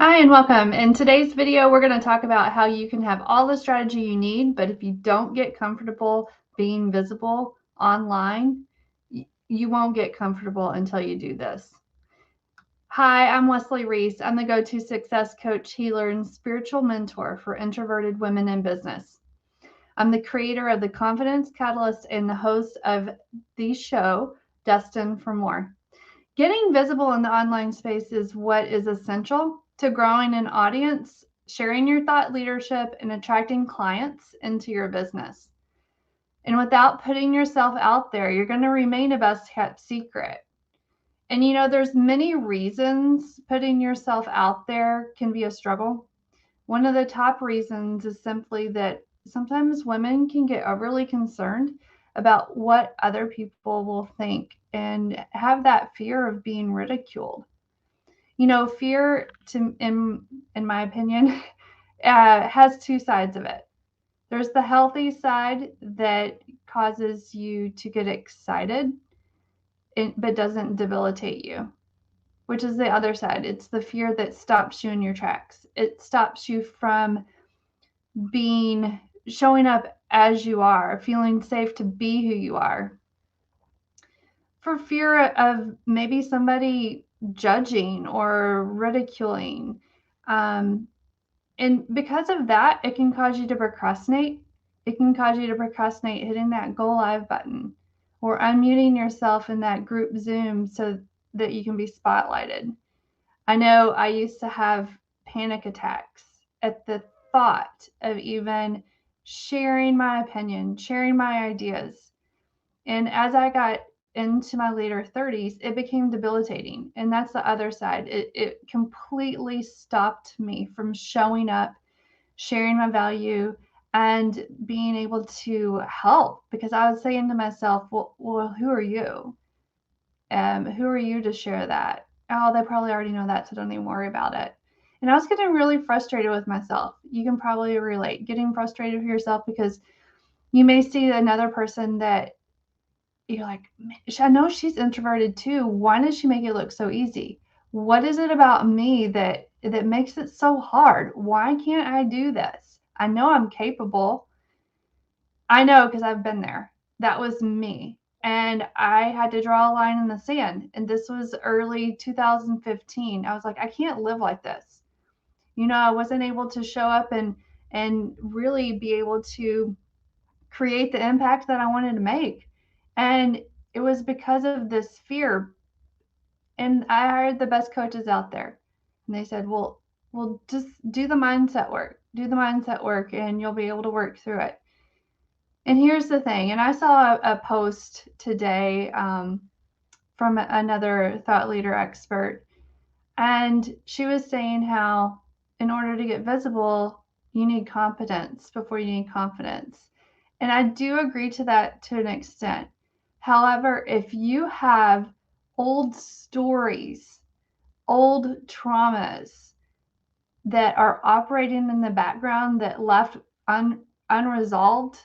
Hi and welcome. In today's video, we're going to talk about how you can have all the strategy you need, but if you don't get comfortable being visible online, you won't get comfortable until you do this. Hi, I'm Wesley Reece. I'm the go-to success coach, healer, and spiritual mentor for introverted women in business. I'm the creator of the Confidence Catalyst and the host of the show, Destined For More. Getting visible in the online space is what is essential to growing an audience, sharing your thought leadership, and attracting clients into your business. And without putting yourself out there, you're going to remain a best kept secret. And there's many reasons putting yourself out there can be a struggle. One of the top reasons is simply that sometimes women can get overly concerned about what other people will think and have that fear of being ridiculed. Fear, in my opinion, has two sides of it. There's the healthy side that causes you to get excited, but doesn't debilitate you, which is the other side. It's the fear that stops you in your tracks. It stops you from showing up as you are, feeling safe to be who you are, for fear of maybe somebody judging or ridiculing. And because of that, it can cause you to procrastinate. It can cause you to procrastinate hitting that go live button or unmuting yourself in that group Zoom so that you can be spotlighted. I know I used to have panic attacks at the thought of even sharing my opinion, sharing my ideas. And as I got into my later 30s, it became debilitating. And that's the other side. It completely stopped me from showing up, sharing my value, and being able to help, because I was saying to myself, well, who are you? Who are you to share that? Oh, they probably already know that, so don't even worry about it. And I was getting really frustrated with myself. You can probably relate, getting frustrated with yourself because you may see another person that you're like, I know she's introverted too. Why does she make it look so easy? What is it about me that makes it so hard? Why can't I do this? I know I'm capable. I know, because I've been there. That was me. And I had to draw a line in the sand. And this was early 2015. I was like, I can't live like this. I wasn't able to show up and really be able to create the impact that I wanted to make. And it was because of this fear. And I hired the best coaches out there. And they said, well, just do the mindset work. Do the mindset work and you'll be able to work through it. And here's the thing. And I saw a post today from another thought leader expert. And she was saying how in order to get visible, you need competence before you need confidence. And I do agree to that to an extent. However, if you have old stories, old traumas that are operating in the background that left unresolved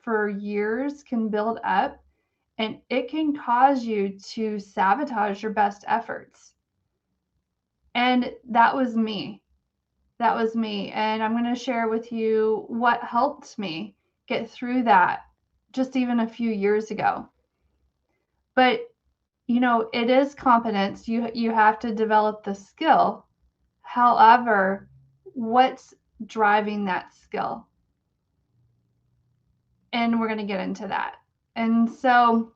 for years, can build up, and it can cause you to sabotage your best efforts. And that was me. That was me. And I'm going to share with you what helped me get through that just even a few years ago. But it is competence. You have to develop the skill. However, what's driving that skill? And we're going to get into that. And so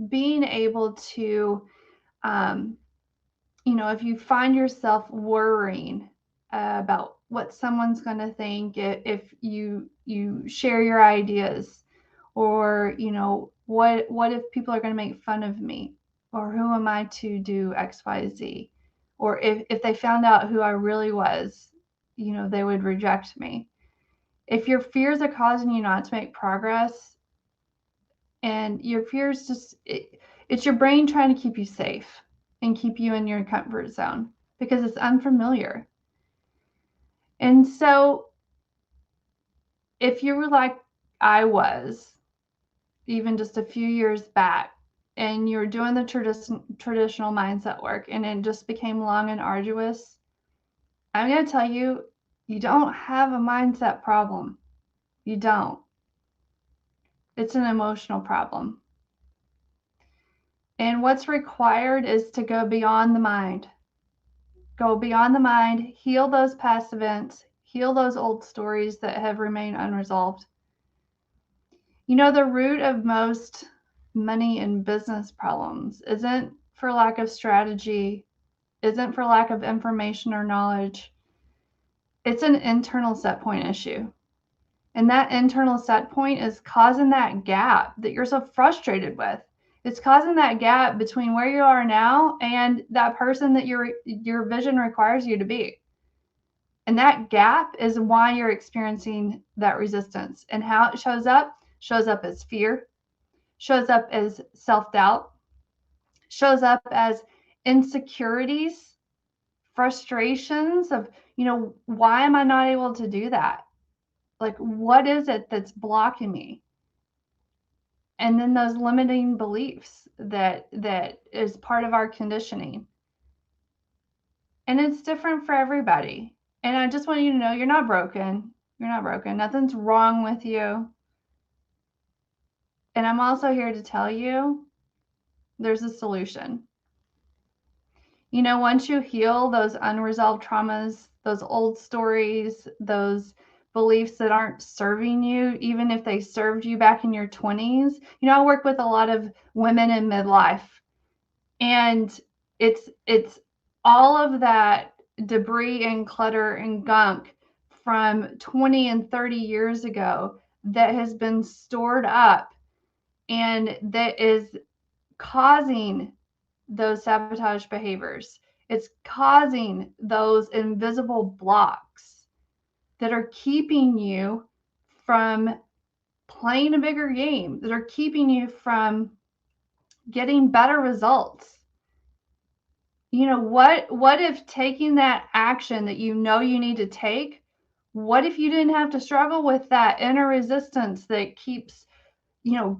being able to, if you find yourself worrying about what someone's going to think if you share your ideas, or what if people are going to make fun of me, or who am I to do XYZ, or if they found out who I really was, they would reject me. If your fears are causing you not to make progress, and your fears it's your brain trying to keep you safe and keep you in your comfort zone because it's unfamiliar. And so if you were like I was, even just a few years back, and you're doing the traditional mindset work and it just became long and arduous, I'm going to tell you, you don't have a mindset problem. You don't. It's an emotional problem. And what's required is to go beyond the mind. Go beyond the mind, heal those past events, heal those old stories that have remained unresolved. You know, the root of most money and business problems isn't for lack of strategy, isn't for lack of information or knowledge. It's an internal set point issue. And that internal set point is causing that gap that you're so frustrated with. It's causing that gap between where you are now and that person that your vision requires you to be. And that gap is why you're experiencing that resistance. And how it shows up as fear, shows up as self-doubt, shows up as insecurities, frustrations of, why am I not able to do that? Like, what is it that's blocking me? And then those limiting beliefs that is part of our conditioning. And it's different for everybody. And I just want you to know you're not broken. You're not broken. Nothing's wrong with you. And I'm also here to tell you there's a solution. Once you heal those unresolved traumas, those old stories, those beliefs that aren't serving you, even if they served you back in your 20s. I work with a lot of women in midlife, and it's all of that debris and clutter and gunk from 20 and 30 years ago that has been stored up and that is causing those sabotage behaviors. It's causing those invisible blocks that are keeping you from playing a bigger game, that are keeping you from getting better results. What if taking that action that you need to take, what if you didn't have to struggle with that inner resistance that keeps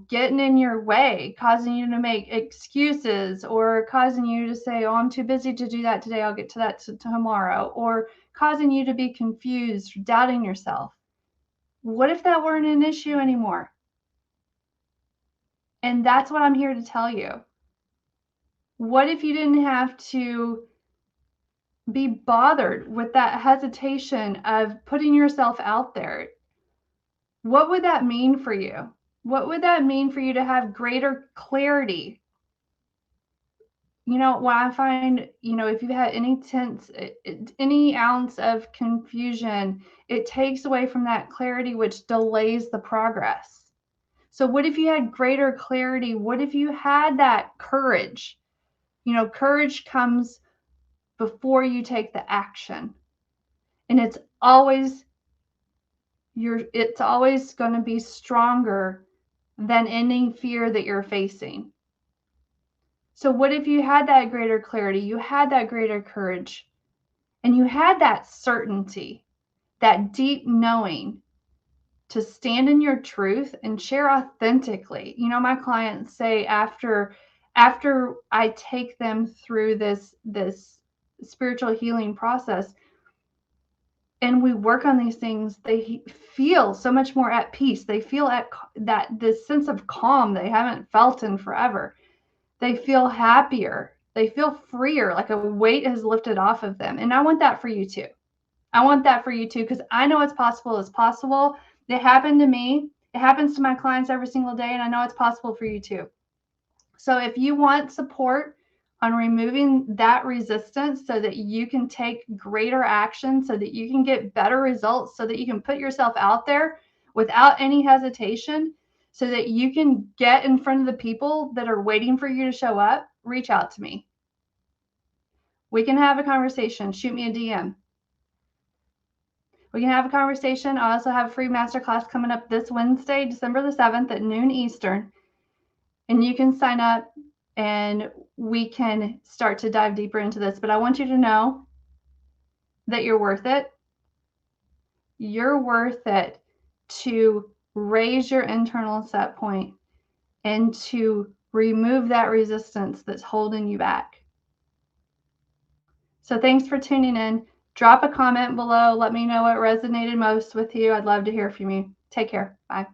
getting in your way, causing you to make excuses, or causing you to say, oh, I'm too busy to do that today, I'll get to that tomorrow, or causing you to be confused, doubting yourself? What if that weren't an issue anymore? And that's what I'm here to tell you. What if you didn't have to be bothered with that hesitation of putting yourself out there? What would that mean for you? What would that mean for you to have greater clarity? What I find, if you've had any ounce of confusion, it takes away from that clarity, which delays the progress. So what if you had greater clarity? What if you had that courage? Courage comes before you take the action. And it's always going to be stronger than any fear that you're facing. So what if you had that greater clarity, you had that greater courage, and you had that certainty, that deep knowing to stand in your truth and share authentically? My clients say after I take them through this spiritual healing process and we work on these things, they feel so much more at peace. They feel this sense of calm they haven't felt in forever. They feel happier. They feel freer, like a weight has lifted off of them. And I want that for you too. I want that for you too, because I know it's possible. It's possible. It happened to me. It happens to my clients every single day, and I know it's possible for you too. So if you want support on removing that resistance so that you can take greater action, so that you can get better results, so that you can put yourself out there without any hesitation, so that you can get in front of the people that are waiting for you to show up, reach out to me. We can have a conversation. Shoot me a DM. We can have a conversation. I also have a free masterclass coming up this Wednesday, December the 7th at noon Eastern. And you can sign up and we can start to dive deeper into this. But I want you to know that you're worth it. You're worth it to raise your internal set point and to remove that resistance that's holding you back. So thanks for tuning in. Drop a comment below. Let me know what resonated most with you. I'd love to hear from you. Take care. Bye.